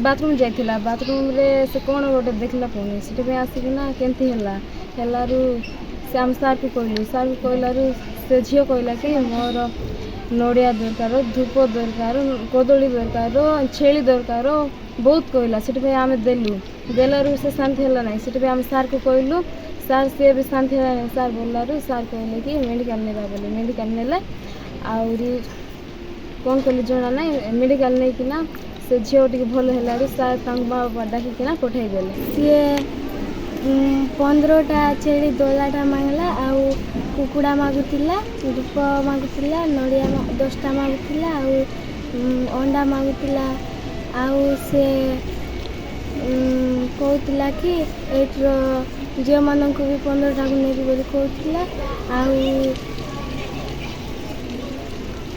bathroom जाइला bathroom रे से कौन गोटे देखला पुणी से आसिकिना केमती है से आम सार को कहलु से झील कहला कि मोर नड़िया दरकार धूप दरकार कदली दरकार छेली दरकार बहुत कहला से आम देलु से शांति है ना से आम सार को कहलु सार सी भी शांति है ना सार बोलू सार कहले कि मेडिकल नेबा बोली मेडिकल नेले आहरी कौन कले जना ना मेडिकल नहीं किना से झील टे भल है सार बाबा डाकिना पठेदेले सी 15टा छेली 12टा मांगला आउ कुकुड़ा मागुला धूप मागुला नड़िया 10टा मागुला आउ अंडा मागुला आउ से कहला कि एटर झील मानक भी 15टा को नहीं बोली कहला आउ